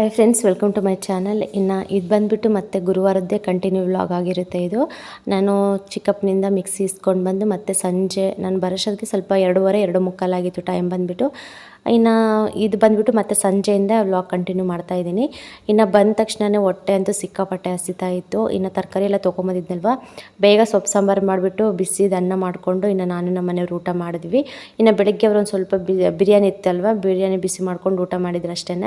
Hi friends, welcome to my channel. ಇನ್ನು ಇದು ಬಂದುಬಿಟ್ಟು ಮತ್ತೆ ಗುರುವಾರದ್ದೇ ಕಂಟಿನ್ಯೂ ವ್ಲಾಗ್ ಆಗಿರುತ್ತೆ ಇದು. ನಾನು ಚಿಕ್ಕಪ್ಪನಿಂದ ಮಿಕ್ಸಿ ಇಸ್ಕೊಂಡು ಬಂದು ಮತ್ತೆ ಸಂಜೆ ನಾನು ಬರೋಷ್ಟೊತ್ತಿಗೆ ಸ್ವಲ್ಪ 2:15 2:45 ಆಗಿತ್ತು ಟೈಮ್ ಬಂದುಬಿಟ್ಟು. ಇನ್ನು ಇದು ಬಂದುಬಿಟ್ಟು ಮತ್ತೆ ಸಂಜೆಯಿಂದ ವ್ಲಾಗ್ ಕಂಟಿನ್ಯೂ ಮಾಡ್ತಾಯಿದ್ದೀನಿ. ಇನ್ನು ಬಂದ ತಕ್ಷಣವೇ ಹೊಟ್ಟೆ ಅಂತೂ ಸಿಕ್ಕಾಪಟ್ಟೆ ಹಸಿತಾ ಇತ್ತು. ಇನ್ನು ತರಕಾರಿ ಎಲ್ಲ ತೊಗೊಂಬಂದಿದ್ನಲ್ವ, ಬೇಗ ಸೊಪ್ಪು ಸಾಂಬಾರು ಮಾಡಿಬಿಟ್ಟು ಬಿಸಿದು ಅನ್ನ ಮಾಡಿಕೊಂಡು ಇನ್ನು ನಾನು ನಮ್ಮ ಮನೆಯವ್ರು ಊಟ ಮಾಡಿದ್ವಿ. ಇನ್ನು ಬೆಳಗ್ಗೆ ಅವರು ಒಂದು ಸ್ವಲ್ಪ ಬಿರಿಯಾನಿ ಇತ್ತಲ್ವ, ಬಿರಿಯಾನಿ ಬಿಸಿ ಮಾಡ್ಕೊಂಡು ಊಟ ಮಾಡಿದ್ರು ಅಷ್ಟೇ.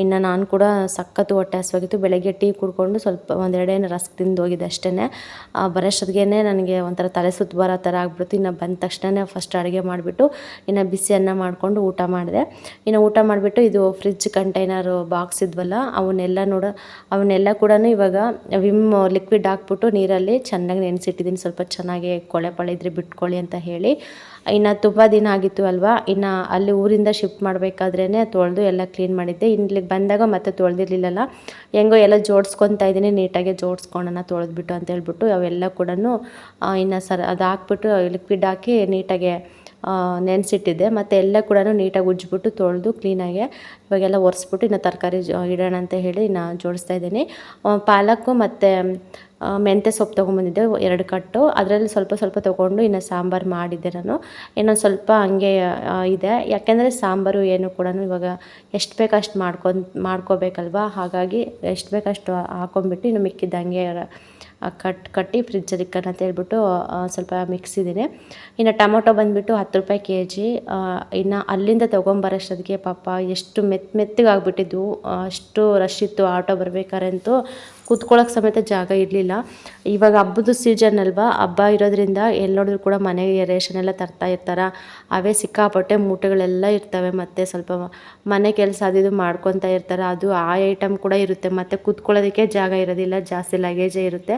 ಇನ್ನು ನಾನು ಕೂಡ ಸಖತ್ತು ಹೊಟ್ಟೆ ಹಸಿವಾಗಿತ್ತು. ಬೆಳಗ್ಗೆ ಟೀ ಕುಡ್ಕೊಂಡು ಸ್ವಲ್ಪ ಒಂದೆರಡೇನು ರಸ್ಕ್ ತಿಂದು ಹೋಗಿದ್ದೆ ಅಷ್ಟೇ. ಬರೋಷ್ಟೊತ್ತಿಗೆ ನನಗೆ ಒಂಥರ ತಲೆ ಸುತ್ತು ಬರೋ ಥರ ಆಗ್ಬಿಡ್ತು. ಇನ್ನು ಬಂದ ತಕ್ಷಣ ಫಸ್ಟ್ ಅಡುಗೆ ಮಾಡಿಬಿಟ್ಟು ಇನ್ನು ಬಿಸಿ ಅನ್ನ ಮಾಡಿಕೊಂಡು ಊಟ ಮಾಡಿದೆ. ಇನ್ನು ಊಟ ಮಾಡಿಬಿಟ್ಟು ಇದು ಫ್ರಿಜ್ ಕಂಟೈನರು ಬಾಕ್ಸ್ ಇದ್ವಲ್ಲ, ಅವನ್ನೆಲ್ಲ ಕೂಡ ಇವಾಗ ವಿಮ್ ಲಿಕ್ವಿಡ್ ಹಾಕ್ಬಿಟ್ಟು ನೀರಲ್ಲಿ ಚೆನ್ನಾಗಿ ನೆನೆಸಿಟ್ಟಿದ್ದೀನಿ. ಸ್ವಲ್ಪ ಚೆನ್ನಾಗಿ ಕೊಳೆ ಪಳೆ ಇದ್ರೆ ಬಿಟ್ಕೊಳ್ಳಿ ಅಂತ ಹೇಳಿ. ಇನ್ನು ತುಂಬ ದಿನ ಆಗಿತ್ತು ಅಲ್ವಾ, ಇನ್ನು ಅಲ್ಲಿ ಊರಿಂದ ಶಿಫ್ಟ್ ಮಾಡಬೇಕಾದ್ರೇ ತೊಳೆದು ಎಲ್ಲ ಕ್ಲೀನ್ ಮಾಡಿದ್ದೆ. ಇಲ್ಲಿಗೆ ಬಂದಾಗ ಮತ್ತೆ ತೊಳೆದಿರ್ಲಿಲ್ಲಲ್ಲ, ಹೆಂಗೋ ಎಲ್ಲ ಜೋಡಿಸ್ಕೊತಾ ಇದ್ದೀನಿ, ನೀಟಾಗಿ ಜೋಡಿಸ್ಕೊಳ್ಳೋಣ ತೊಳೆದ್ಬಿಟ್ಟು ಅಂತ ಹೇಳ್ಬಿಟ್ಟು ಅವೆಲ್ಲ ಕೂಡ ಇನ್ನು ಅದು ಹಾಕ್ಬಿಟ್ಟು ಲಿಕ್ವಿಡ್ ಹಾಕಿ ನೀಟಾಗೆ ನೆನೆಸಿಟ್ಟಿದ್ದೆ. ಮತ್ತು ಎಲ್ಲ ಕೂಡ ನೀಟಾಗಿ ಉಜ್ಜಿಬಿಟ್ಟು ತೊಳೆದು ಕ್ಲೀನಾಗಿ ಇವಾಗೆಲ್ಲ ಒರೆಸ್ಬಿಟ್ಟು ಇನ್ನು ತರಕಾರಿ ಇಡೋಣ ಅಂತ ಹೇಳಿ ನಾನು ಜೋಡಿಸ್ತಾ ಇದ್ದೀನಿ. ಪಾಲಕ್ಕು ಮತ್ತು ಮೆಂತ್ಯ ಸೊಪ್ಪು ತೊಗೊಂಬಂದಿದ್ದೆ 2 ಕಟ್ಟು. ಅದರಲ್ಲಿ ಸ್ವಲ್ಪ ಸ್ವಲ್ಪ ತೊಗೊಂಡು ಇನ್ನು ಸಾಂಬಾರು ಮಾಡಿದ್ದೆ ನಾನು. ಇನ್ನೊಂದು ಸ್ವಲ್ಪ ಹಂಗೆ ಇದೆ, ಯಾಕೆಂದರೆ ಸಾಂಬಾರು ಏನು ಕೂಡ ಇವಾಗ ಎಷ್ಟು ಬೇಕು ಅಷ್ಟು ಮಾಡ್ಕೋಬೇಕಲ್ವ. ಹಾಗಾಗಿ ಎಷ್ಟು ಬೇಕಷ್ಟು ಹಾಕೊಂಡ್ಬಿಟ್ಟು ಇನ್ನು ಮಿಕ್ಕಿದ್ದ ಹಂಗೆ ಕಟ್ಟಿ ಫ್ರಿಜ್ಜಲ್ಲಿ ಇಕ್ಕಣ ಅಂತ ಹೇಳ್ಬಿಟ್ಟು ಸ್ವಲ್ಪ ಮಿಕ್ಸಿದ್ದೀನಿ. ಇನ್ನು ಟೊಮೊಟೊ ಬಂದುಬಿಟ್ಟು 10 ರೂಪಾಯಿ kg. ಇನ್ನು ಅಲ್ಲಿಂದ ತೊಗೊಂಬರೋಷ್ಟೊತ್ತಿಗೆ ಪಾಪ ಎಷ್ಟು ಮೆತ್ತಗಾಗ್ಬಿಟ್ಟಿದ್ವು, ಅಷ್ಟು ರಶ್ ಇತ್ತು. ಆಟೋ ಬರಬೇಕಾರಂತೂ ಕೂತ್ಕೊಳ್ಳೋಕೆ ಸಮೇತ ಜಾಗ ಇರಲಿಲ್ಲ. ಇವಾಗ ಹಬ್ಬದ ಸೀಸನ್ ಅಲ್ವಾ, ಹಬ್ಬ ಇರೋದ್ರಿಂದ ಎಲ್ಲಿ ನೋಡಿದ್ರು ಕೂಡ ಮನೆಗೆ ರೇಷನ್ ಎಲ್ಲ ತರ್ತಾ ಇರ್ತಾರೆ. ಅವೇ ಸಿಕ್ಕಾಪಟ್ಟೆ ಮೂಟೆಗಳೆಲ್ಲ ಇರ್ತವೆ. ಮತ್ತು ಸ್ವಲ್ಪ ಮನೆ ಕೆಲಸ ಅದು ಮಾಡ್ಕೊತಾ ಇರ್ತಾರೆ, ಅದು ಆ ಐಟಮ್ ಕೂಡ ಇರುತ್ತೆ. ಮತ್ತು ಕೂತ್ಕೊಳ್ಳೋದಕ್ಕೆ ಜಾಗ ಇರೋದಿಲ್ಲ, ಜಾಸ್ತಿ ಲಗೇಜೇ ಇರುತ್ತೆ.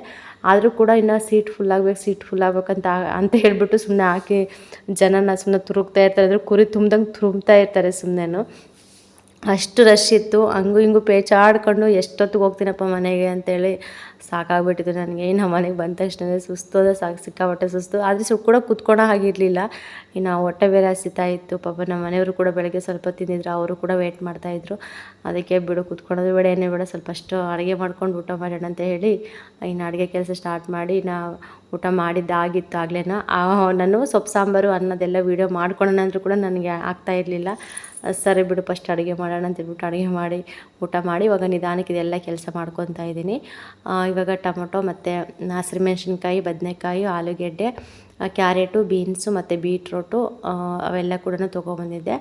ಆದರೂ ಕೂಡ ಇನ್ನು ಸೀಟ್ ಫುಲ್ ಆಗ್ಬೇಕಂತ ಹೇಳ್ಬಿಟ್ಟು ಸುಮ್ಮನೆ ಹಾಕಿ ಜನನ ಸುಮ್ಮನೆ ತುರುಕ್ತಾ ಇರ್ತಾರೆ. ಅದ್ರ ಕುರಿ ತುಂಬ್ತಾ ಇರ್ತಾರೆ ಸುಮ್ಮನೆ. ಅಷ್ಟು ರಶ್ ಇತ್ತು. ಹಂಗೂ ಹಿಂಗೂ ಪೇಚಾಡ್ಕೊಂಡು ಎಷ್ಟೊತ್ತಿಗೆ ಹೋಗ್ತೀನಪ್ಪ ಮನೆಗೆ ಅಂತೇಳಿ ಸಾಕಾಗ್ಬಿಟ್ಟಿತ್ತು ನನಗೆ. ನಮ್ಮ ಮನೆಗೆ ಬಂದ ತಕ್ಷಣ ಸುಸ್ತು ಸಿಕ್ಕಾಪಟ್ಟೆ ಸುಸ್ತು. ಆದರೆ ಕೂಡ ಕೂತ್ಕೊಳ್ಳೋ ಹಾಗಿರಲಿಲ್ಲ. ಇನ್ನು ಹೊಟ್ಟೆ ಬೇರೆ ಹಸಿತಾ ಇತ್ತು. ಪಾಪ ನಮ್ಮ ಮನೆಯವರು ಕೂಡ ಬೆಳಗ್ಗೆ ಸ್ವಲ್ಪ ತಿಂದಿದ್ರು, ಅವರು ಕೂಡ ವೇಟ್ ಮಾಡ್ತಾಯಿದ್ರು. ಅದಕ್ಕೆ ಬಿಡು ಕೂತ್ಕೊಳ್ಳೋದು ಬೇಡ ಏನೇ ಬೇಡ, ಸ್ವಲ್ಪ ಅಷ್ಟು ಅಡುಗೆ ಮಾಡ್ಕೊಂಡು ಊಟ ಮಾಡೋಣ ಅಂತ ಹೇಳಿ ಇನ್ನು ಅಡುಗೆ ಕೆಲಸ ಸ್ಟಾರ್ಟ್ ಮಾಡಿ ಊಟ ಮಾಡಿದ್ದಾಗಿತ್ತು ಆಗಲೇ. ನಾನು ಸೊಪ್ಪು ಸಾಂಬಾರು ಅನ್ನೋದೆಲ್ಲ ವೀಡಿಯೋ ಮಾಡ್ಕೊಳ್ಳೋಣ ಅಂದರೂ ಕೂಡ ನನಗೆ ಆಗ್ತಾಯಿರಲಿಲ್ಲ. ಸರಿ ಬಿಡು ಫಸ್ಟ್ ಅಡುಗೆ ಮಾಡೋಣ ಅಂತ ಹೇಳ್ಬಿಟ್ಟು ಅಡುಗೆ ಮಾಡಿ ಊಟ ಮಾಡಿ ಇವಾಗ ನಿಧಾನಕ್ಕೆ ಇದೆಲ್ಲ ಕೆಲಸ ಮಾಡ್ಕೊತಾ ಇದ್ದೀನಿ. ಇವಾಗ ಟೊಮೊಟೊ ಮತ್ತು ಹಸಿರುಮೆಣ್ಸಿನ್ಕಾಯಿ, ಬದನೆಕಾಯಿ, ಆಲೂಗೆಡ್ಡೆ, ಕ್ಯಾರೆಟು, ಬೀನ್ಸು ಮತ್ತು ಬೀಟ್ರೋಟು ಅವೆಲ್ಲ ಕೂಡ ತೊಗೊಬಂದಿದ್ದೆ.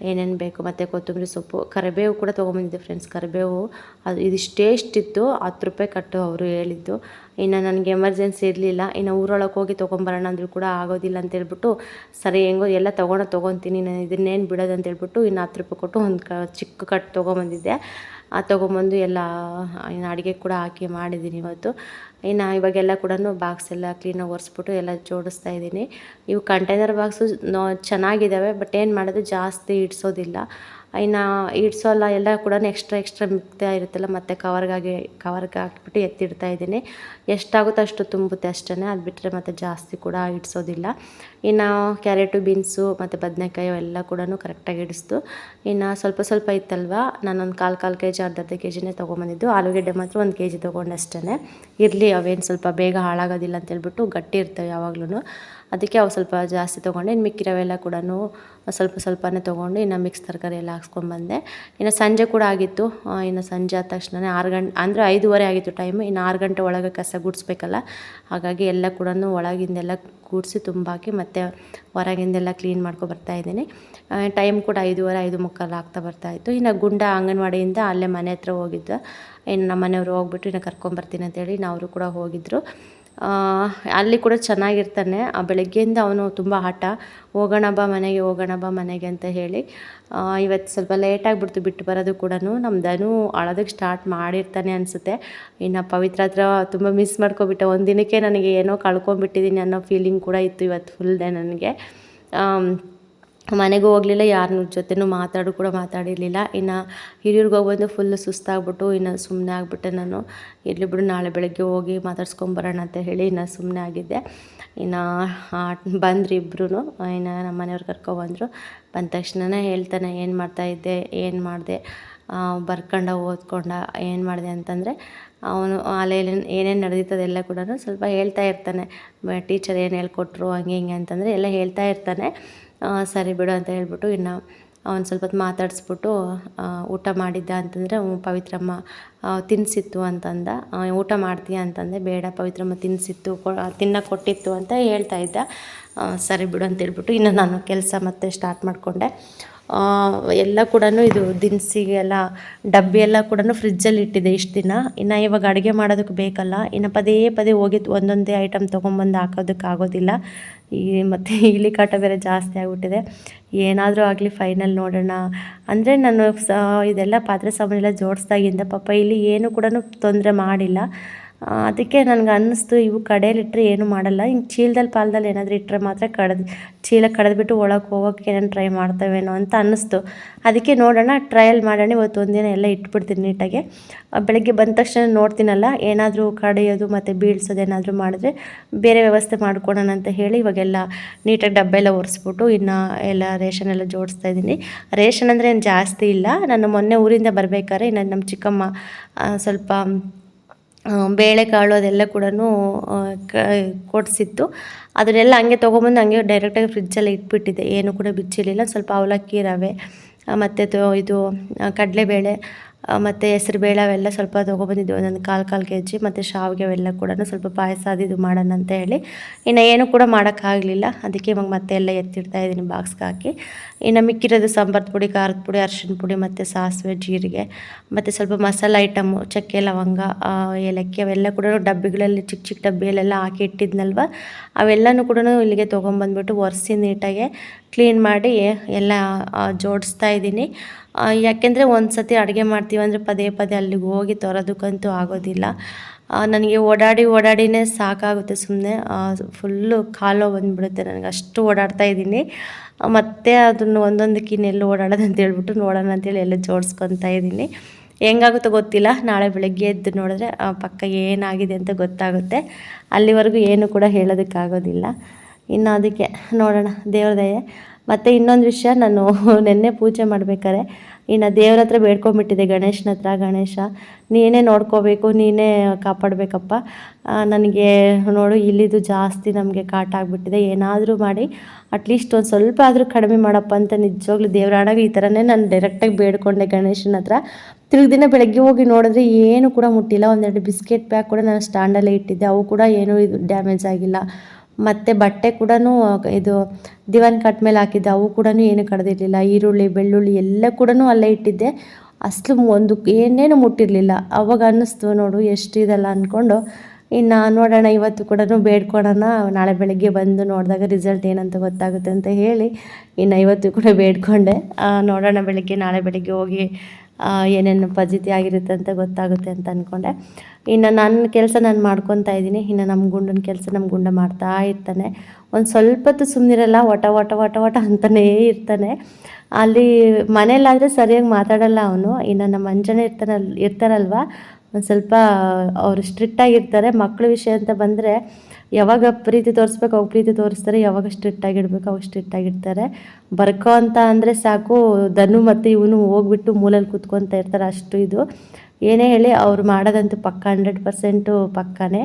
ಏನೇನು ಬೇಕು ಮತ್ತು ಕೊತ್ತಂಬರಿ ಸೊಪ್ಪು, ಕರಿಬೇವು ಕೂಡ ತೊಗೊಂಬಂದಿದ್ದೆ ಫ್ರೆಂಡ್ಸ್. ಕರಿಬೇವು ಅದು ಇದಿಷ್ಟು ಎಷ್ಟಿತ್ತು, 10 ರೂಪಾಯಿ ಕಟ್ಟು ಅವರು ಹೇಳಿದ್ದು. ಇನ್ನು ನನಗೆ ಎಮರ್ಜೆನ್ಸಿ ಇರಲಿಲ್ಲ. ಇನ್ನು ಊರೊಳಗೆ ಹೋಗಿ ತೊಗೊಂಬರೋಣ ಅಂದರೂ ಕೂಡ ಆಗೋದಿಲ್ಲ ಅಂತೇಳ್ಬಿಟ್ಟು ಸರಿ ಹೆಂಗೋ ಎಲ್ಲ ತೊಗೊತೀನಿ, ನಾನು ಇದನ್ನೇನು ಬಿಡೋದು ಅಂತೇಳ್ಬಿಟ್ಟು ಇನ್ನು 10 ರೂಪಾಯಿ ಕೊಟ್ಟು ಒಂದು ಚಿಕ್ಕ ಕಟ್ಟು ತೊಗೊಂಬಂದಿದ್ದೆ. ತೊಗೊಂಬಂದು ಎಲ್ಲ ಇನ್ನು ಅಡುಗೆ ಕೂಡ ಹಾಕಿ ಮಾಡಿದ್ದೀನಿ ಇವತ್ತು. ಇನ್ನು ಇವಾಗೆಲ್ಲ ಕೂಡ ಬಾಕ್ಸ್ ಎಲ್ಲ ಕ್ಲೀನಾಗಿ ಒರೆಸ್ಬಿಟ್ಟು ಎಲ್ಲ ಜೋಡಿಸ್ತಾ ಇದ್ದೀನಿ. ಇವು ಕಂಟೈನರ್ ಬಾಕ್ಸು ಚೆನ್ನಾಗಿದ್ದಾವೆ, ಬಟ್ ಏನು ಮಾಡೋದು ಜಾಸ್ತಿ ಇಡಿಸೋದಿಲ್ಲ. ಇನ್ನು ಇಡಿಸೋಲ್ಲ, ಎಲ್ಲ ಕೂಡ ಎಕ್ಸ್ಟ್ರಾ ಮಿಕ್ತಾ ಇರುತ್ತಲ್ಲ, ಮತ್ತು ಕವರ್ಗೆ ಹಾಕಿಬಿಟ್ಟು ಎತ್ತಿಡ್ತಾ ಇದ್ದೀನಿ. ಎಷ್ಟಾಗುತ್ತೋ ಅಷ್ಟು ತುಂಬುತ್ತೆ ಅಷ್ಟೇ, ಅದು ಬಿಟ್ಟರೆ ಮತ್ತು ಜಾಸ್ತಿ ಕೂಡ ಇಡಿಸೋದಿಲ್ಲ. ಇನ್ನು ಕ್ಯಾರೆಟು, ಬೀನ್ಸು ಮತ್ತು ಬದನೆಕಾಯಿ ಎಲ್ಲ ಕೂಡ ಕರೆಕ್ಟಾಗಿ ಇಡಿಸ್ತು. ಇನ್ನು ಸ್ವಲ್ಪ ಇತ್ತಲ್ವ, ನಾನೊಂದು ಕಾಲು kg ಅರ್ಧ kgನೇ ತೊಗೊಂಬಂದಿದ್ದು. ಆಲೂಗೆಡ್ಡೆ ಮಾತ್ರ 1 kg ತೊಗೊಂಡಷ್ಟೇ. ಇರಲಿ, ಅವೇನು ಸ್ವಲ್ಪ ಬೇಗ ಹಾಳಾಗೋದಿಲ್ಲ ಅಂತೇಳ್ಬಿಟ್ಟು ಗಟ್ಟಿ ಇರ್ತವೆ ಯಾವಾಗ್ಲೂ, ಅದಕ್ಕೆ ಅವು ಸ್ವಲ್ಪ ಜಾಸ್ತಿ ತೊಗೊಂಡೆ. ಇನ್ನು ಮಿಕ್ಕಿರೋವೆಲ್ಲ ಕೂಡ ಸ್ವಲ್ಪನೇ ತೊಗೊಂಡು ಇನ್ನು ಮಿಕ್ಸ್ ತರಕಾರಿ ಎಲ್ಲ ಹಾಕ್ಸ್ಕೊಂಡ್ಬಂದೆ. ಇನ್ನು ಸಂಜೆ ಕೂಡ ಆಗಿತ್ತು. ಇನ್ನು ಸಂಜೆ ಆದ ತಕ್ಷಣ 6 ಗಂಟೆ ಅಂದರೆ 5:15 ಆಗಿತ್ತು ಟೈಮು. ಇನ್ನು 6 ಗಂಟೆ ಒಳಗೆ ಕಸ ಗುಡಿಸ್ಬೇಕಲ್ಲ, ಹಾಗಾಗಿ ಎಲ್ಲ ಕೂಡ ಒಳಗಿಂದೆಲ್ಲ ಗುಡಿಸಿ ತುಂಬಾಕಿ ಮತ್ತು ಹೊರಗಿಂದೆಲ್ಲ ಕ್ಲೀನ್ ಬರ್ತಾಯಿದ್ದೀನಿ. ಟೈಮ್ ಕೂಡ 5:15 5:45 ಆಗ್ತಾ ಬರ್ತಾಯಿತ್ತು. ಇನ್ನು ಗುಂಡ ಅಂಗನವಾಡಿಯಿಂದ ಅಲ್ಲೇ ಮನೆ ಹತ್ರ ಹೋಗಿದ್ದು. ಇನ್ನು ನಮ್ಮ ಮನೆಯವರು ಹೋಗ್ಬಿಟ್ಟು ಇನ್ನು ಕರ್ಕೊಂಬರ್ತೀನಿ ಅಂತೇಳಿ ಅವರು ಕೂಡ ಹೋಗಿದ್ದರು. ಅಲ್ಲಿ ಕೂಡ ಚೆನ್ನಾಗಿರ್ತಾನೆ. ಬೆಳಗ್ಗೆಯಿಂದ ಅವನು ತುಂಬ ಹಠ, ಹೋಗೋಣ ಬಾ ಮನೆಗೆ ಅಂತ ಹೇಳಿ. ಇವತ್ತು ಸ್ವಲ್ಪ ಲೇಟಾಗಿಬಿಡ್ತು ಬಿಟ್ಟು ಬರೋದು ಕೂಡ. ನಮ್ಮ ಧನು ಅಳೋದಕ್ಕೆ ಸ್ಟಾರ್ಟ್ ಮಾಡಿರ್ತಾನೆ ಅನಿಸುತ್ತೆ. ಇನ್ನು ಪವಿತ್ರ ಹತ್ರ ತುಂಬ ಮಿಸ್ ಮಾಡ್ಕೊಬಿಟ್ಟೆ. ಒಂದು ದಿನಕ್ಕೆ ನನಗೆ ಏನೋ ಕಳ್ಕೊಂಬಿಟ್ಟಿದ್ದೀನಿ ಅನ್ನೋ ಫೀಲಿಂಗ್ ಕೂಡ ಇತ್ತು ಇವತ್ತು ಫುಲ್ ಡೇ ನನಗೆ. ಮನೆಗೂ ಹೋಗಲಿಲ್ಲ, ಯಾರ ಜೊತೆನೂ ಮಾತಾಡಿರಲಿಲ್ಲ. ಇನ್ನು ಹಿರಿಯೂರಿಗೆ ಹೋಗ್ಬಂದು ಫುಲ್ ಸುಸ್ತಾಗ್ಬಿಟ್ಟು ಇನ್ನು ಸುಮ್ಮನೆ ಆಗಿಬಿಟ್ಟೆ ನಾನು. ಇರಲಿ ಬಿಡು, ನಾಳೆ ಬೆಳಗ್ಗೆ ಹೋಗಿ ಮಾತಾಡ್ಸ್ಕೊಂಬರೋಣ ಅಂತ ಹೇಳಿ ಇನ್ನು ಸುಮ್ಮನೆ ಆಗಿದ್ದೆ. ಇನ್ನು ಬಂದರು ಇಬ್ಬರೂ. ಇನ್ನು ನಮ್ಮ ಮನೆಯವ್ರು ಕರ್ಕೊಬಂದರು. ಬಂದ ತಕ್ಷಣನೇ ಹೇಳ್ತಾನೆ, ಏನು ಮಾಡ್ತಾಯಿದ್ದೆ, ಏನು ಮಾಡಿದೆ ಬರ್ಕೊಂಡ ಓದ್ಕೊಂಡ ಏನು ಮಾಡಿದೆ ಅಂತಂದರೆ ಅವನು ಅಲ್ಲಿ ಏನೇನು ನಡೆದಿತ್ತದೆಲ್ಲ ಕೂಡ ಸ್ವಲ್ಪ ಹೇಳ್ತಾ ಇರ್ತಾನೆ. ಟೀಚರ್ ಏನು ಹೇಳ್ಕೊಟ್ರು ಹಂಗೆ ಹಿಂಗೆ ಅಂತಂದರೆ ಎಲ್ಲ ಹೇಳ್ತಾ ಇರ್ತಾನೆ. ಸರಿ ಬಿಡು ಅಂತ ಹೇಳ್ಬಿಟ್ಟು ಇನ್ನು ಅವ್ನು ಸ್ವಲ್ಪ ಹೊತ್ತು ಮಾತಾಡಿಸ್ಬಿಟ್ಟು ಊಟ ಮಾಡಿದ್ದ ಅಂತಂದರೆ ಪವಿತ್ರಮ್ಮ ತಿನ್ನಿಸಿತ್ತು ಅಂತಂದ. ಊಟ ಮಾಡ್ತೀಯಾ ಅಂತಂದೆ. ಬೇಡ ಪವಿತ್ರಮ್ಮ ತಿನ್ನಿಸಿತ್ತು ತಿನ್ನೋಕೆ ಕೊಟ್ಟಿತ್ತು ಅಂತ ಹೇಳ್ತಾ ಇದ್ದ. ಸರಿ ಬಿಡು ಅಂತ ಹೇಳ್ಬಿಟ್ಟು ಇನ್ನು ನಾನು ಕೆಲಸ ಮತ್ತೆ ಸ್ಟಾರ್ಟ್ ಮಾಡಿಕೊಂಡೆ. ಎಲ್ಲ ಕೂಡ ಇದು ದಿನಸಿಗೆಲ್ಲ ಡಬ್ಬಿ ಎಲ್ಲ ಕೂಡ ಫ್ರಿಜ್ಜಲ್ಲಿ ಇಟ್ಟಿದೆ ಇಷ್ಟು ದಿನ. ಇನ್ನು ಇವಾಗ ಅಡುಗೆ ಮಾಡೋದಕ್ಕೆ ಬೇಕಲ್ಲ, ಇನ್ನು ಪದೇ ಪದೇ ಹೋಗಿ ಒಂದೊಂದೇ ಐಟಮ್ ತೊಗೊಂಬಂದು ಹಾಕೋದಕ್ಕೆ ಆಗೋದಿಲ್ಲ. ಮತ್ತು ಇಲಿ ಕಾಟ ಬೇರೆ ಜಾಸ್ತಿ ಆಗಿಬಿಟ್ಟಿದೆ. ಏನಾದರೂ ಆಗಲಿ ಫೈನಲ್ ನೋಡೋಣ ಅಂದರೆ ನಾನು ಇದೆಲ್ಲ ಪಾತ್ರೆ ಸಾಮಾನೆಲ್ಲ ಜೋಡಿಸ್ದಾಗಿಂದ ಪಾಪ ಇಲ್ಲಿ ಏನೂ ಕೂಡ ತೊಂದರೆ ಮಾಡಿಲ್ಲ. ಅದಕ್ಕೆ ನನಗೆ ಅನ್ನಿಸ್ತು ಇವು ಕಡೆಯಲ್ಲಿಟ್ಟರೆ ಏನೂ ಮಾಡಲ್ಲ, ಹಿಂಗೆ ಚೀಲದಲ್ಲಿ ಪಾಲದಲ್ಲಿ ಏನಾದರೂ ಇಟ್ಟರೆ ಮಾತ್ರ ಚೀಲ ಕಳೆದ್ಬಿಟ್ಟು ಒಳಗೆ ಹೋಗೋಕ್ಕೆ ಏನೇನು ಟ್ರೈ ಮಾಡ್ತವೇನೋ ಅಂತ ಅನ್ನಿಸ್ತು. ಅದಕ್ಕೆ ನೋಡೋಣ, ಟ್ರಯಲ್ ಮಾಡೋಣ. ಇವತ್ತು ಒಂದಿನ ಎಲ್ಲ ಇಟ್ಬಿಡ್ತೀನಿ ನೀಟಾಗೆ. ಬೆಳಗ್ಗೆ ಬಂದ ತಕ್ಷಣ ನೋಡ್ತೀನಲ್ಲ, ಏನಾದರೂ ಕಡಿಯೋದು ಮತ್ತು ಬೀಳ್ಸೋದು ಏನಾದರೂ ಮಾಡಿದ್ರೆ ಬೇರೆ ವ್ಯವಸ್ಥೆ ಮಾಡ್ಕೊಳೋಣ ಅಂತ ಹೇಳಿ ಇವಾಗೆಲ್ಲ ನೀಟಾಗಿ ಡಬ್ಬೆಲ್ಲ ಒರೆಸ್ಬಿಟ್ಟು ಇನ್ನು ಎಲ್ಲ ರೇಷನ್ ಎಲ್ಲ ಜೋಡಿಸ್ತಾ ಇದ್ದೀನಿ. ರೇಷನ್ ಅಂದರೆ ಏನು ಜಾಸ್ತಿ ಇಲ್ಲ. ನಾನು ಮೊನ್ನೆ ಊರಿಂದ ಬರಬೇಕಾದ್ರೆ ಇನ್ನು ನಮ್ಮ ಚಿಕ್ಕಮ್ಮ ಸ್ವಲ್ಪ ಬೇಳೆಕಾಳು ಅದೆಲ್ಲ ಕೂಡ ಕೊಡಿಸಿತ್ತು. ಅದನ್ನೆಲ್ಲ ಹಂಗೆ ತೊಗೊಂಬಂದು ಹಂಗೆ ಡೈರೆಕ್ಟಾಗಿ ಫ್ರಿಜ್ಜಲ್ಲಿ ಇಟ್ಬಿಟ್ಟಿದ್ದೆ, ಏನು ಕೂಡ ಬಿಚ್ಚಿರಲಿಲ್ಲ. ಸ್ವಲ್ಪ ಅವಲಕ್ಕಿ ರವೆ ಮತ್ತು ಇದು ಕಡಲೆಬೇಳೆ ಮತ್ತು ಹೆಸರುಬೇಳೆ ಅವೆಲ್ಲ ಸ್ವಲ್ಪ ತೊಗೊಬಂದಿದ್ದೆ, ಒಂದೊಂದು ಕಾಲು kg. ಮತ್ತು ಶಾವಿಗೆ ಅವೆಲ್ಲ ಕೂಡ ಸ್ವಲ್ಪ ಪಾಯಸ ಅದು ಮಾಡೋಣ ಅಂತ ಹೇಳಿ ಇನ್ನು ಏನು ಕೂಡ ಮಾಡೋಕ್ಕಾಗಲಿಲ್ಲ. ಅದಕ್ಕೆ ಇವಾಗ ಮತ್ತೆ ಎಲ್ಲ ಎತ್ತಿಡ್ತಾ ಇದ್ದೀನಿ ಬಾಕ್ಸ್ಗೆ ಹಾಕಿ. ಇನ್ನು ಮಿಕ್ಕಿರೋದು ಸಾಂಬಾರು ಪುಡಿ, ಖಾರದ ಪುಡಿ, ಅರಿಶಿನ ಪುಡಿ ಮತ್ತು ಸಾಸಿವೆ, ಜೀರಿಗೆ ಮತ್ತು ಸ್ವಲ್ಪ ಮಸಾಲೆ ಐಟಮು ಚಕ್ಕೆ, ಲವಂಗ, ಏಲಕ್ಕಿ ಅವೆಲ್ಲ ಕೂಡ ಡಬ್ಬಿಗಳಲ್ಲಿ ಚಿಕ್ಕ ಚಿಕ್ಕ ಡಬ್ಬಿಯಲ್ಲೆಲ್ಲ ಹಾಕಿ ಇಟ್ಟಿದ್ನಲ್ವ, ಅವೆಲ್ಲನೂ ಕೂಡ ಇಲ್ಲಿಗೆ ತೊಗೊಂಬಂದ್ಬಿಟ್ಟು ಒರೆಸಿ ನೀಟಾಗೆ ಕ್ಲೀನ್ ಮಾಡಿ ಎಲ್ಲ ಜೋಡಿಸ್ತಾ ಇದ್ದೀನಿ. ಯಾಕೆಂದರೆ ಒಂದು ಸತಿ ಅಡುಗೆ ಮಾಡ್ತೀವಿ ಅಂದರೆ ಪದೇ ಪದೇ ಅಲ್ಲಿಗೆ ಹೋಗಿ ತರೋದಕ್ಕಂತೂ ಆಗೋದಿಲ್ಲ. ನನಗೆ ಓಡಾಡಿನೇ ಸಾಕಾಗುತ್ತೆ. ಸುಮ್ಮನೆ ಫುಲ್ಲು ಕಾಲು ಬಂದುಬಿಡುತ್ತೆ ನನಗೆ, ಅಷ್ಟು ಓಡಾಡ್ತಾ ಇದ್ದೀನಿ. ಮತ್ತು ಅದನ್ನು ಒಂದೊಂದಕ್ಕೆ ಇನ್ನೆಲ್ಲ ಓಡಾಡೋದು ಅಂತ ಹೇಳ್ಬಿಟ್ಟು ನೋಡೋಣ ಅಂತೇಳಿ ಎಲ್ಲ ಜೋಡಿಸ್ಕೊತಾ ಇದ್ದೀನಿ. ಹೆಂಗಾಗುತ್ತೋ ಗೊತ್ತಿಲ್ಲ, ನಾಳೆ ಬೆಳಗ್ಗೆ ಎದ್ದು ನೋಡಿದ್ರೆ ಪಕ್ಕ ಏನಾಗಿದೆ ಅಂತ ಗೊತ್ತಾಗುತ್ತೆ. ಅಲ್ಲಿವರೆಗೂ ಏನು ಕೂಡ ಹೇಳೋದಕ್ಕಾಗೋದಿಲ್ಲ. ಇನ್ನು ಅದಕ್ಕೆ ನೋಡೋಣ, ದೇವ್ರ ದಯೆ. ಮತ್ತು ಇನ್ನೊಂದು ವಿಷಯ, ನಾನು ನೆನ್ನೆ ಪೂಜೆ ಮಾಡ್ಬೇಕಾದ್ರೆ ಇನ್ನು ದೇವ್ರ ಹತ್ರ ಬೇಡ್ಕೊಂಬಿಟ್ಟಿದ್ದೆ, ಗಣೇಶನ ಹತ್ರ, ಗಣೇಶ ನೀನೇ ನೋಡ್ಕೋಬೇಕು, ನೀನೇ ಕಾಪಾಡಬೇಕಪ್ಪ, ನನಗೆ ನೋಡು ಇಲ್ಲಿದು ಜಾಸ್ತಿ ನಮಗೆ ಕಾಟ ಆಗಿಬಿಟ್ಟಿದೆ, ಏನಾದರೂ ಮಾಡಿ ಅಟ್ಲೀಸ್ಟ್ ಒಂದು ಸ್ವಲ್ಪ ಆದರೂ ಕಡಿಮೆ ಮಾಡಪ್ಪ ಅಂತ ನಿಜವಾಗ್ಲೂ ದೇವರಾಣಾಗ ಈ ಥರನೇ ನಾನು ಡೈರೆಕ್ಟಾಗಿ ಬೇಡ್ಕೊಂಡೆ ಗಣೇಶನ ಹತ್ರ. ದಿನ ಬೆಳಗ್ಗೆ ಹೋಗಿ ನೋಡಿದ್ರೆ ಏನು ಕೂಡ ಮುಟ್ಟಿಲ್ಲ. ಒಂದೆರಡು ಬಿಸ್ಕೆಟ್ ಪ್ಯಾಕ್ ಕೂಡ ನಾನು ಸ್ಟ್ಯಾಂಡಲ್ಲೇ ಇಟ್ಟಿದ್ದೆ, ಅವು ಕೂಡ ಏನೂ ಇದು ಡ್ಯಾಮೇಜ್ ಆಗಿಲ್ಲ. ಮತ್ತು ಬಟ್ಟೆ ಕೂಡ ಇದು ದಿವಾನ್ ಕಟ್ ಮೇಲೆ ಹಾಕಿದ್ದೆ, ಅವು ಕೂಡ ಏನು ಕಡ್ದಿರಲಿಲ್ಲ. ಈರುಳ್ಳಿ, ಬೆಳ್ಳುಳ್ಳಿ ಎಲ್ಲ ಕೂಡ ಅಲ್ಲೇ ಇಟ್ಟಿದ್ದೆ, ಅಸಲು ಒಂದು ಏನೇನು ಮುಟ್ಟಿರಲಿಲ್ಲ. ಅವಾಗ ಅನ್ನಿಸ್ತು ನೋಡು ಎಷ್ಟು ಇದಲ್ಲ ಅಂದ್ಕೊಂಡು. ಇನ್ನು ನೋಡೋಣ, ಇವತ್ತು ಕೂಡ ಬೇಡ್ಕೊಳೋಣ, ನಾಳೆ ಬೆಳಗ್ಗೆ ಬಂದು ನೋಡಿದಾಗ ರಿಸಲ್ಟ್ ಏನಂತ ಗೊತ್ತಾಗುತ್ತೆ ಅಂತ ಹೇಳಿ ಇನ್ನು ಇವತ್ತು ಕೂಡ ಬೇಡ್ಕೊಂಡೆ. ನೋಡೋಣ ನಾಳೆ ಬೆಳಗ್ಗೆ ಹೋಗಿ ಏನೇನು ಫಜೀತಿ ಆಗಿರುತ್ತೆ ಅಂತ ಗೊತ್ತಾಗುತ್ತೆ ಅಂತ ಅಂದ್ಕೊಂಡೆ. ಇನ್ನು ನನ್ನ ಕೆಲಸ ನಾನು ಮಾಡ್ಕೊತಾ ಇದ್ದೀನಿ. ಇನ್ನು ನಮ್ಮ ಗುಂಡನ ಕೆಲಸ ನಮ್ಮ ಗುಂಡ ಮಾಡ್ತಾ ಇರ್ತಾನೆ. ಒಂದು ಸ್ವಲ್ಪ ಹೊತ್ತು ಸುಮ್ಮನಿರಲ್ಲ, ವಟ ಅಂತಲೇ ಇರ್ತಾನೆ. ಅಲ್ಲಿ ಮನೇಲಾದರೆ ಸರಿಯಾಗಿ ಮಾತಾಡಲ್ಲ ಅವನು. ಇನ್ನು ನಮ್ಮ ಅಂಜನೆ ಇರ್ತಾರಲ್ವ, ಒಂದು ಸ್ವಲ್ಪ ಅವರು ಸ್ಟ್ರಿಕ್ಟಾಗಿರ್ತಾರೆ. ಮಕ್ಕಳ ವಿಷಯ ಅಂತ ಬಂದರೆ ಯಾವಾಗ ಪ್ರೀತಿ ತೋರಿಸ್ಬೇಕು ಅವಾಗ ಪ್ರೀತಿ ತೋರಿಸ್ತಾರೆ, ಯಾವಾಗ ಸ್ಟ್ರಿಕ್ಟಾಗಿಡ್ಬೇಕು ಅವಾಗ ಸ್ಟ್ರಿಕ್ಟಾಗಿರ್ತಾರೆ. ಬರ್ಕೋ ಅಂತ ಅಂದರೆ ಸಾಕು, ಧನು ಮತ್ತು ಇವನು ಹೋಗ್ಬಿಟ್ಟು ಮೂಲೆಯಲ್ಲಿ ಕೂತ್ಕೊತಾ ಇರ್ತಾರೆ. ಅಷ್ಟು ಇದು ಏನೇ ಹೇಳಿ ಅವ್ರು ಮಾಡೋದಂತೂ ಪಕ್ಕ 100% ಪಕ್ಕನೇ.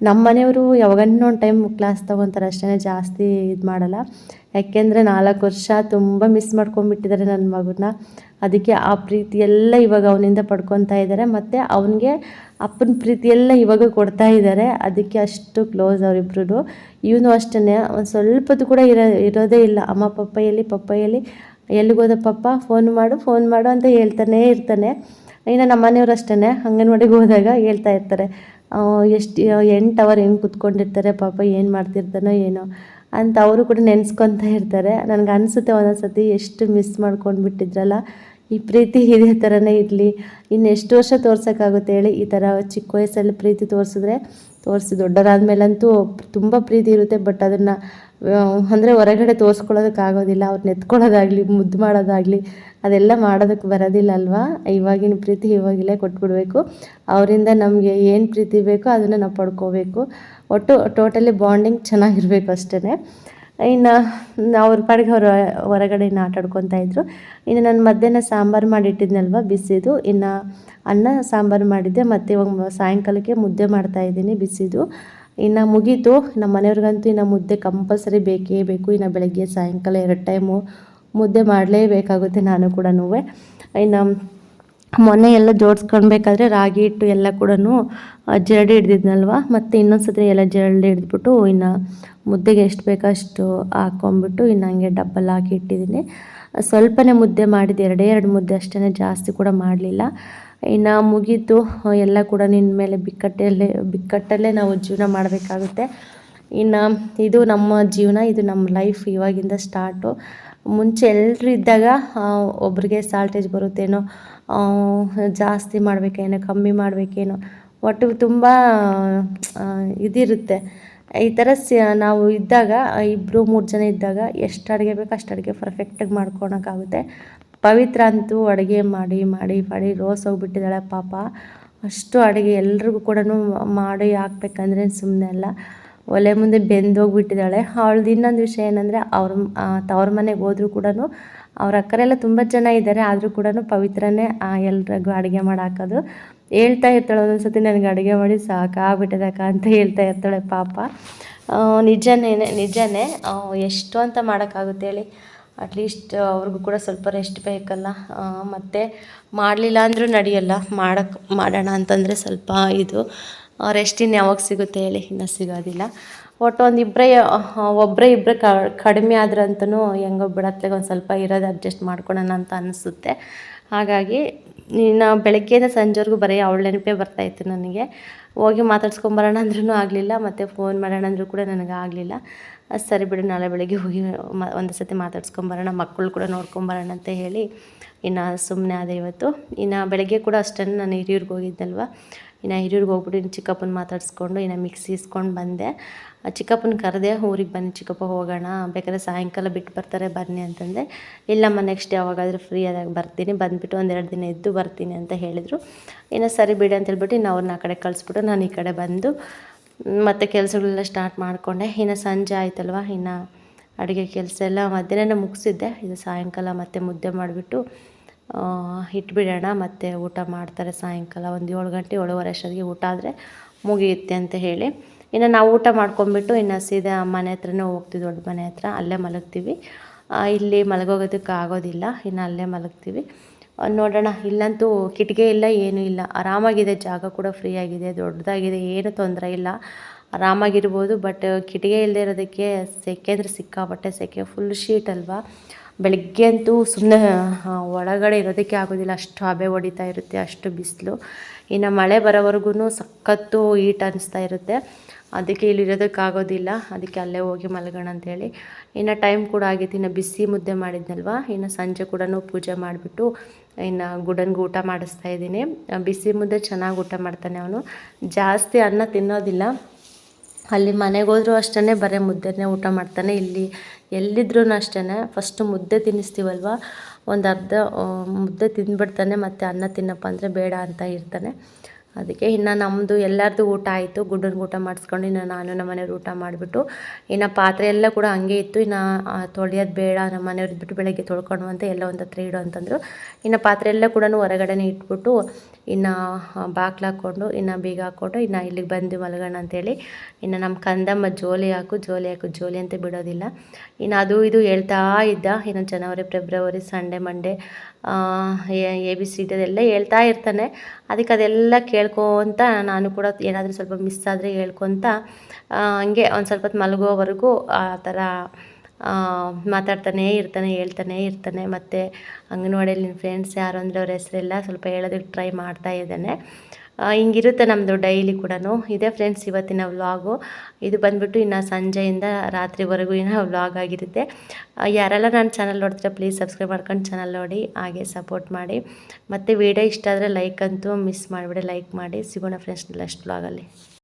ನಮ್ಮ ಮನೆಯವರು ಯಾವಾಗನ್ನೋ ಒಂದು ಟೈಮ್ ಕ್ಲಾಸ್ ತೊಗೊತಾರೆ ಅಷ್ಟೇ, ಜಾಸ್ತಿ ಇದು ಮಾಡಲ್ಲ. ಯಾಕೆಂದರೆ 4 ವರ್ಷ ತುಂಬ ಮಿಸ್ ಮಾಡ್ಕೊಂಡ್ಬಿಟ್ಟಿದ್ದಾರೆ ನನ್ನ ಮಗನ್ನ. ಅದಕ್ಕೆ ಆ ಪ್ರೀತಿ ಎಲ್ಲ ಇವಾಗ ಅವನಿಂದ ಪಡ್ಕೊತಾ ಇದ್ದಾರೆ. ಮತ್ತು ಅವನಿಗೆ ಅಪ್ಪನ ಪ್ರೀತಿ ಎಲ್ಲ ಇವಾಗ ಕೊಡ್ತಾ ಇದ್ದಾರೆ. ಅದಕ್ಕೆ ಅಷ್ಟು ಕ್ಲೋಸ್ ಅವರಿಬ್ರು. ಇವನು ಅಷ್ಟೇ, ಒಂದು ಸ್ವಲ್ಪ ಹೊತ್ತು ಕೂಡ ಇರೋದೇ ಇಲ್ಲ. ಅಮ್ಮ ಪಪ್ಪ ಎಲ್ಲಿ ಎಲ್ಲಿಗೋದ ಪಪ್ಪ, ಫೋನ್ ಮಾಡು ಅಂತ ಹೇಳ್ತಾನೆ ಇರ್ತಾನೆ. ಇನ್ನು ನಮ್ಮ ಮನೆಯವರು ಅಷ್ಟೇ, ಅಂಗನವಾಡಿಗೆ ಹೋದಾಗ ಹೇಳ್ತಾ ಇರ್ತಾರೆ, ಎಷ್ಟು 8 ಅವರ್ ಹೆಂಗೆ ಕೂತ್ಕೊಂಡಿರ್ತಾರೆ ಪಾಪ, ಏನು ಮಾಡ್ತಿರ್ತಾನೋ ಏನೋ ಅಂತ ಅವರು ಕೂಡ ನೆನೆಸ್ಕೊತಾ ಇರ್ತಾರೆ. ನನಗೆ ಅನಿಸುತ್ತೆ ಒಂದೊಂದು ಸತಿ ಎಷ್ಟು ಮಿಸ್ ಮಾಡ್ಕೊಂಡು ಬಿಟ್ಟಿದ್ರಲ್ಲ. ಈ ಪ್ರೀತಿ ಇದೇ ಥರನೇ ಇರಲಿ, ಇನ್ನು ಎಷ್ಟು ವರ್ಷ ತೋರ್ಸೋಕ್ಕಾಗುತ್ತೆ ಹೇಳಿ. ಈ ಥರ ಚಿಕ್ಕ ವಯಸ್ಸಲ್ಲಿ ಪ್ರೀತಿ ತೋರಿಸಿ ದೊಡ್ಡರಾದ್ಮೇಲಂತೂ ತುಂಬ ಪ್ರೀತಿ ಇರುತ್ತೆ. ಬಟ್ ಅದನ್ನು ಅಂದರೆ ಹೊರಗಡೆ ತೋರಿಸ್ಕೊಳ್ಳೋದಕ್ಕಾಗೋದಿಲ್ಲ. ಅವ್ರನ್ನ ಎತ್ಕೊಳ್ಳೋದಾಗಲಿ, ಮುದ್ದು ಮಾಡೋದಾಗಲಿ ಅದೆಲ್ಲ ಮಾಡೋದಕ್ಕೆ ಬರೋದಿಲ್ಲ ಅಲ್ವಾ. ಇವಾಗಿನ ಪ್ರೀತಿ ಇವಾಗಲೇ ಕೊಟ್ಬಿಡ್ಬೇಕು. ಅವರಿಂದ ನಮಗೆ ಏನು ಪ್ರೀತಿ ಬೇಕೋ ಅದನ್ನು ನಾವು ಪಡ್ಕೋಬೇಕು. ಒಟ್ಟು ಟೋಟಲಿ ಬಾಂಡಿಂಗ್ ಚೆನ್ನಾಗಿರಬೇಕು ಅಷ್ಟೇ. ಇನ್ನು ಅವ್ರ ಪಾಡಿಗೆ ಅವರು ಹೊರಗಡೆ ಇನ್ನು ಆಟ ಆಡ್ಕೊತಾ ಇದ್ರು. ಇನ್ನು ನಾನು ಮಧ್ಯಾಹ್ನ ಸಾಂಬಾರು ಮಾಡಿಟ್ಟಿದ್ನಲ್ವ ಬಿಸಿದು, ಇನ್ನು ಅನ್ನ ಸಾಂಬಾರು ಮಾಡಿದ್ದೆ, ಮತ್ತು ಇವಾಗ ಸಾಯಂಕಾಲಕ್ಕೆ ಮುದ್ದೆ ಮಾಡ್ತಾಯಿದ್ದೀನಿ ಬಿಸಿದು. ಇನ್ನು ಮುಗೀತು. ನಮ್ಮ ಮನೆಯವ್ರಿಗಂತೂ ಇನ್ನು ಮುದ್ದೆ ಕಂಪಲ್ಸರಿ ಬೇಕೇ ಬೇಕು. ಇನ್ನು ಬೆಳಗ್ಗೆ ಸಾಯಂಕಾಲ 2 ಟೈಮು ಮುದ್ದೆ ಮಾಡಲೇಬೇಕಾಗುತ್ತೆ ನಾನು ಕೂಡ. ಇನ್ನು ಮೊನ್ನೆ ಎಲ್ಲ ಜೋಡಿಸ್ಕೊಳ್ಬೇಕಾದ್ರೆ ರಾಗಿ ಹಿಟ್ಟು ಎಲ್ಲ ಕೂಡ ಜರಡಿ ಹಿಡ್ದಿದ್ನಲ್ವ, ಮತ್ತು ಇನ್ನೊಂದು ಸತಿ ಎಲ್ಲ ಜರಡಿ ಹಿಡಿದ್ಬಿಟ್ಟು ಇನ್ನು ಮುದ್ದೆಗೆ ಎಷ್ಟು ಬೇಕೋ ಅಷ್ಟು ಹಾಕ್ಕೊಂಬಿಟ್ಟು ಇನ್ನು ಹಂಗೆ ಡಬ್ಬಲ್ಲಿ ಹಾಕಿ ಇಟ್ಟಿದ್ದೀನಿ. ಸ್ವಲ್ಪನೇ ಮುದ್ದೆ ಮಾಡಿದ್ದು, 2 ಮುದ್ದೆ ಅಷ್ಟೇ, ಜಾಸ್ತಿ ಕೂಡ ಮಾಡಲಿಲ್ಲ. ಇನ್ನು ಮುಗೀತು ಎಲ್ಲ ಕೂಡ. ನಿನ್ನ ಮೇಲೆ ಬಿಕ್ಕಟ್ಟಲ್ಲೇ ನಾವು ಜೀವನ ಮಾಡಬೇಕಾಗುತ್ತೆ. ಇನ್ನು ಇದು ನಮ್ಮ ಜೀವನ, ಇದು ನಮ್ಮ ಲೈಫ್ ಇವಾಗಿಂದ ಸ್ಟಾರ್ಟು. ಮುಂಚೆ ಎಲ್ಲರೂ ಇದ್ದಾಗ ಒಬ್ರಿಗೆ ಸಾಲ್ಟೇಜ್ ಬರುತ್ತೇನೋ, ಜಾಸ್ತಿ ಮಾಡಬೇಕೇನೋ, ಕಮ್ಮಿ ಮಾಡಬೇಕೇನೋ, ಒಟ್ಟು ತುಂಬ ಇದಿರುತ್ತೆ. ಈ ಥರ ನಾವು ಇದ್ದಾಗ 2-3 ಜನ ಇದ್ದಾಗ ಎಷ್ಟು ಅಡುಗೆ ಬೇಕೋ ಅಷ್ಟು ಅಡುಗೆ ಪರ್ಫೆಕ್ಟಾಗಿ ಮಾಡ್ಕೊಳಕ್ಕಾಗುತ್ತೆ. ಪವಿತ್ರ ಅಂತೂ ಅಡುಗೆ ಮಾಡಿ ಮಾಡಿ ಮಾಡಿ ರೋಸ್ ಹೋಗ್ಬಿಟ್ಟಿದ್ದಾಳೆ ಪಾಪ. ಅಷ್ಟು ಅಡುಗೆ ಎಲ್ರಿಗೂ ಕೂಡ ಮಾಡಿ ಹಾಕ್ಬೇಕಂದ್ರೆ ಸುಮ್ಮನೆ ಅಲ್ಲ, ಒಲೆ ಮುಂದೆ ಬೆಂದೋಗ್ಬಿಟ್ಟಿದ್ದಾಳೆ. ಅವಳದು ಇನ್ನೊಂದು ವಿಷಯ ಏನಂದರೆ, ತವ್ರ ಮನೆಗೆ ಹೋದ್ರೂ ಕೂಡ ಅವ್ರ ಅಕ್ಕರೆಲ್ಲ ತುಂಬ ಜನ ಇದ್ದಾರೆ, ಆದರೂ ಕೂಡ ಪವಿತ್ರನೇ ಎಲ್ರಿಗೂ ಅಡುಗೆ ಮಾಡಿ ಹಾಕೋದು. ಹೇಳ್ತಾ ಇರ್ತಾಳೆ ಒಂದೊಂದು ಸತಿ, ನನಗೆ ಅಡುಗೆ ಮಾಡಿ ಸಾಕಾಗ್ಬಿಟ್ಟಿದಕ್ಕ ಅಂತ ಹೇಳ್ತಾ ಇರ್ತಾಳೆ ಪಾಪ. ನಿಜನೇ. ಎಷ್ಟು ಅಂತ ಮಾಡೋಕ್ಕಾಗುತ್ತೆ ಹೇಳಿ. ಅಟ್ಲೀಸ್ಟ್ ಅವ್ರಿಗೂ ಕೂಡ ಸ್ವಲ್ಪ ರೆಸ್ಟ್ ಬೇಕಲ್ಲ. ಮತ್ತು ಮಾಡಲಿಲ್ಲ ಅಂದರೂ ನಡೆಯಲ್ಲ, ಮಾಡೋಣ ಅಂತಂದರೆ ಸ್ವಲ್ಪ ಇದು ರೆಸ್ಟ್ ಇನ್ನು ಯಾವಾಗ ಸಿಗುತ್ತೆ ಹೇಳಿ, ಇನ್ನೂ ಸಿಗೋದಿಲ್ಲ. ಒಟ್ಟು ಒಬ್ಬರೇ ಕಡಿಮೆ ಆದ್ರಂತೂ ಹೆಂಗೋ ಬಿಡತ್ಲಾಗ ಒಂದು ಸ್ವಲ್ಪ ಇರೋದು ಅಡ್ಜಸ್ಟ್ ಮಾಡ್ಕೊಳ್ಳೋಣ ಅಂತ ಅನಿಸುತ್ತೆ. ಹಾಗಾಗಿ ನಾವು ಬೆಳಗ್ಗೆಯಿಂದ ಸಂಜೆವರೆಗೂ ಬರೀ ಅವಳ ನೆನಪೇ ಬರ್ತಾಯಿತ್ತು ನನಗೆ. ಹೋಗಿ ಮಾತಾಡ್ಸ್ಕೊಂಬರೋಣ ಅಂದ್ರೂ ಆಗಲಿಲ್ಲ, ಮತ್ತು ಫೋನ್ ಮಾಡೋಣ ಅಂದರೂ ಕೂಡ ನನಗೆ ಆಗಲಿಲ್ಲ. ಸರಿ ಬಿಡು, ನಾಳೆ ಬೆಳಗ್ಗೆ ಹೋಗಿ ಒಂದು ಸತಿ ಮಾತಾಡ್ಸ್ಕೊಂಬರೋಣ, ಮಕ್ಕಳು ಕೂಡ ನೋಡ್ಕೊಂಬರೋಣ ಅಂತ ಹೇಳಿ ಇನ್ನು ಸುಮ್ಮನೆ ಆದೆ ಇವತ್ತು. ಇನ್ನು ಬೆಳಗ್ಗೆ ಕೂಡ ಅಷ್ಟೇ ನಾನು ಹಿರಿಯೂರಿಗೆ ಹೋಗಿದ್ದಲ್ವ, ಇನ್ನು ಹಿರಿಯೂರಿಗೆ ಹೋಗ್ಬಿಟ್ಟು ಇನ್ನು ಚಿಕ್ಕಪ್ಪನ ಮಾತಾಡಿಸ್ಕೊಂಡು ಇನ್ನು ಮಿಕ್ಸಿ ಇಸ್ಕೊಂಡು ಬಂದೆ. ಚಿಕ್ಕಪ್ಪನ ಕರೆದೆ, ಊರಿಗೆ ಬನ್ನಿ ಚಿಕ್ಕಪ್ಪ ಹೋಗೋಣ, ಬೇಕಾದ್ರೆ ಸಾಯಂಕಾಲ ಬಿಟ್ಟು ಬರ್ತಾರೆ ಬನ್ನಿ ಅಂತಂದೆ. ಇಲ್ಲಮ್ಮ ನೆಕ್ಸ್ಟ್ ಯಾವಾಗಾದರೂ ಫ್ರೀ ಆದಾಗ ಬರ್ತೀನಿ, ಬಂದುಬಿಟ್ಟು 1-2 ದಿನ ಇದ್ದು ಬರ್ತೀನಿ ಅಂತ ಹೇಳಿದರು. ಇನ್ನು ಸರಿ ಬಿಡಿ ಅಂತ ಹೇಳ್ಬಿಟ್ಟು ಇನ್ನು ಅವ್ರನ್ನ ಆ ಕಡೆ ಕಳಿಸ್ಬಿಟ್ಟು ನಾನು ಈ ಕಡೆ ಬಂದು ಮತ್ತು ಕೆಲಸಗಳೆಲ್ಲ ಸ್ಟಾರ್ಟ್ ಮಾಡಿಕೊಂಡೆ. ಇನ್ನು ಸಂಜೆ ಆಯ್ತಲ್ವ, ಇನ್ನು ಅಡುಗೆ ಕೆಲಸ ಎಲ್ಲ ಮಧ್ಯಾಹ್ನ ಮುಗಿಸಿದ್ದೆ. ಇದು ಸಾಯಂಕಾಲ ಮತ್ತೆ ಮುದ್ದೆ ಮಾಡಿಬಿಟ್ಟು ಇಟ್ಬಿಡೋಣ, ಮತ್ತು ಊಟ ಮಾಡ್ತಾರೆ ಸಾಯಂಕಾಲ ಒಂದು 7 ಗಂಟೆ 7:30 ಅಷ್ಟೊತ್ತಿಗೆ ಊಟ ಆದರೆ ಮುಗಿಯುತ್ತೆ ಅಂತ ಹೇಳಿ. ಇನ್ನು ನಾವು ಊಟ ಮಾಡ್ಕೊಂಬಿಟ್ಟು ಇನ್ನು ಸೀದಾ ಮನೆ ಹತ್ರನೇ ಹೋಗ್ತೀವಿ, ದೊಡ್ಡ ಮನೆ ಹತ್ರ, ಅಲ್ಲೇ ಮಲಗ್ತೀವಿ. ಇಲ್ಲಿ ಮಲಗೋಗೋದಕ್ಕೆ ಆಗೋದಿಲ್ಲ, ಇನ್ನು ಅಲ್ಲೇ ಮಲಗ್ತೀವಿ. ನೋಡೋಣ. ಇಲ್ಲಂತೂ ಕಿಟಿಕಿ ಇಲ್ಲ, ಏನೂ ಇಲ್ಲ, ಆರಾಮಾಗಿದೆ, ಜಾಗ ಕೂಡ ಫ್ರೀ ಆಗಿದೆ, ದೊಡ್ಡದಾಗಿದೆ, ಏನು ತೊಂದರೆ ಇಲ್ಲ, ಆರಾಮಾಗಿರ್ಬೋದು. ಬಟ್ ಕಿಟಿಕಿ ಇಲ್ಲದೆ ಇರೋದಕ್ಕೆ ಸೆಕೆ ಅಂದರೆ ಸಿಕ್ಕಾಪಟ್ಟೆ ಸೆಕೆ, ಫುಲ್ ಶೀಟ್ ಅಲ್ವಾ. ಬೆಳಗ್ಗೆ ಅಂತೂ ಸುಮ್ಮನೆ ಒಳಗಡೆ ಇರೋದಕ್ಕೆ ಆಗೋದಿಲ್ಲ, ಅಷ್ಟು ಹಬೆ ಹೊಡಿತಾ ಇರುತ್ತೆ, ಅಷ್ಟು ಬಿಸಿಲು. ಇನ್ನು ಮಳೆ ಬರೋವರೆಗೂ ಸಖತ್ತು ಹೀಟ್ ಅನ್ನಿಸ್ತಾ ಇರುತ್ತೆ. ಅದಕ್ಕೆ ಇಲ್ಲಿರೋದಕ್ಕಾಗೋದಿಲ್ಲ, ಅದಕ್ಕೆ ಅಲ್ಲೇ ಹೋಗಿ ಮಲಗೋಣ ಅಂತೇಳಿ. ಇನ್ನು ಟೈಮ್ ಕೂಡ ಆಗಿತ್ತು. ಇನ್ನು ಬಿಸಿ ಮುದ್ದೆ ಮಾಡಿದ್ನಲ್ವ, ಇನ್ನು ಸಂಜೆ ಕೂಡ ಪೂಜೆ ಮಾಡಿಬಿಟ್ಟು ಇನ್ನು ಗುಡನ್ಗೆ ಊಟ ಮಾಡಿಸ್ತಾ ಇದ್ದೀನಿ. ಬಿಸಿ ಮುದ್ದೆ ಚೆನ್ನಾಗಿ ಊಟ ಮಾಡ್ತಾನೆ ಅವನು, ಜಾಸ್ತಿ ಅನ್ನ ತಿನ್ನೋದಿಲ್ಲ. ಅಲ್ಲಿ ಮನೆಗೆ ಹೋದ್ರೂ ಅಷ್ಟೇ ಬರೀ ಮುದ್ದೆನೇ ಊಟ ಮಾಡ್ತಾನೆ. ಇಲ್ಲಿ ಎಲ್ಲಿದ್ರೂ ಅಷ್ಟೇ ಫಸ್ಟು ಮುದ್ದೆ ತಿನ್ನಿಸ್ತೀವಲ್ವ, ಒಂದು ಅರ್ಧ ಮುದ್ದೆ ತಿಂದ್ಬಿಡ್ತಾನೆ, ಮತ್ತು ಅನ್ನ ತಿನ್ನಪ್ಪ ಅಂದರೆ ಬೇಡ ಅಂತ ಇರ್ತಾನೆ. ಅದಕ್ಕೆ ಇನ್ನು ನಮ್ಮದು ಎಲ್ಲರದ್ದು ಊಟ ಆಯಿತು. ಗುಡ್ಡನ್ಗೆ ಊಟ ಮಾಡಿಸ್ಕೊಂಡು ಇನ್ನು ನಾನು ನಮ್ಮ ಮನೆಯವ್ರು ಊಟ ಮಾಡಿಬಿಟ್ಟು ಇನ್ನು ಪಾತ್ರೆ ಎಲ್ಲ ಕೂಡ ಹಂಗೆ ಇತ್ತು. ಇನ್ನು ತೊಳೆಯೋದು ಬೇಡ, ನಮ್ಮ ಮನೆಯವ್ರು ಇದ್ಬಿಟ್ಟು ಬೆಳಗ್ಗೆ ತೊಳ್ಕೊಂಡು ಅಂತ ಎಲ್ಲ ಒಂದು ಹತ್ರ ಇಡು ಅಂತಂದರು. ಇನ್ನು ಪಾತ್ರೆ ಎಲ್ಲ ಕೂಡ ಹೊರಗಡೆನೇ ಇಟ್ಬಿಟ್ಟು ಇನ್ನು ಬಾಗ್ಲು ಹಾಕ್ಕೊಂಡು ಇನ್ನು ಬೀಗ ಹಾಕ್ಕೊಂಡು ಇನ್ನು ಇಲ್ಲಿಗೆ ಬಂದು ಮಲಗೋಣ ಅಂತೇಳಿ. ಇನ್ನು ನಮ್ಮ ಕಂದಮ್ಮ ಜೋಲಿ ಹಾಕು ಜೋಲಿ ಅಂತ ಬಿಡೋದಿಲ್ಲ. ಇನ್ನು ಅದು ಇದು ಹೇಳ್ತಾ ಇದ್ದ. ಇನ್ನು January February Sunday Monday ABCD ಅದೆಲ್ಲ ಹೇಳ್ತಾ ಇರ್ತಾನೆ. ಅದಕ್ಕೆ ಅದೆಲ್ಲ ಕೇಳ್ಕೊತ ನಾನು ಕೂಡ ಏನಾದರೂ ಸ್ವಲ್ಪ ಮಿಸ್ ಆದರೆ ಹೇಳ್ಕೊತ ಹಂಗೆ ಒಂದು ಸ್ವಲ್ಪ ಹೊತ್ತು ಮಲಗೋವರೆಗೂ ಆ ಥರ ಮಾತಾಡ್ತಾನೇ ಇರ್ತಾನೆ, ಹೇಳ್ತಾನೇ ಇರ್ತಾನೆ. ಮತ್ತು ಅಂಗನವಾಡಿಯಲ್ಲಿ ನಿನ್ನ ಫ್ರೆಂಡ್ಸ್ ಯಾರು ಅಂದರೆ ಅವ್ರ ಹೆಸರೆಲ್ಲ ಸ್ವಲ್ಪ ಹೇಳೋದಕ್ಕೆ ಟ್ರೈ ಮಾಡ್ತಾ ಇದ್ದಾನೆ. ಹಿಂಗಿರುತ್ತೆ ನಮ್ಮದು ಡೈಲಿ ಕೂಡ. ಇದೇ ಫ್ರೆಂಡ್ಸ್ ಇವತ್ತಿನ ವ್ಲಾಗು. ಇದು ಬಂದುಬಿಟ್ಟು ಇನ್ನು ಸಂಜೆಯಿಂದ ರಾತ್ರಿವರೆಗೂ ವ್ಲಾಗ್ ಆಗಿರುತ್ತೆ. ಯಾರೆಲ್ಲ ನನ್ನ ಚಾನಲ್ ನೋಡ್ತೀರಾ ಪ್ಲೀಸ್ ಸಬ್ಸ್ಕ್ರೈಬ್ ಮಾಡ್ಕೊಂಡು ಚಾನಲ್ ನೋಡಿ, ಹಾಗೆ ಸಪೋರ್ಟ್ ಮಾಡಿ. ಮತ್ತು ವಿಡಿಯೋ ಇಷ್ಟ ಆದರೆ ಲೈಕ್ ಅಂತೂ ಮಿಸ್ ಮಾಡಿಬಿಡಿ, ಲೈಕ್ ಮಾಡಿ. ಸಿಗೋಣ ಫ್ರೆಂಡ್ಸ್ ನೆಕ್ಸ್ಟ್ ವ್ಲಾಗಲ್ಲಿ.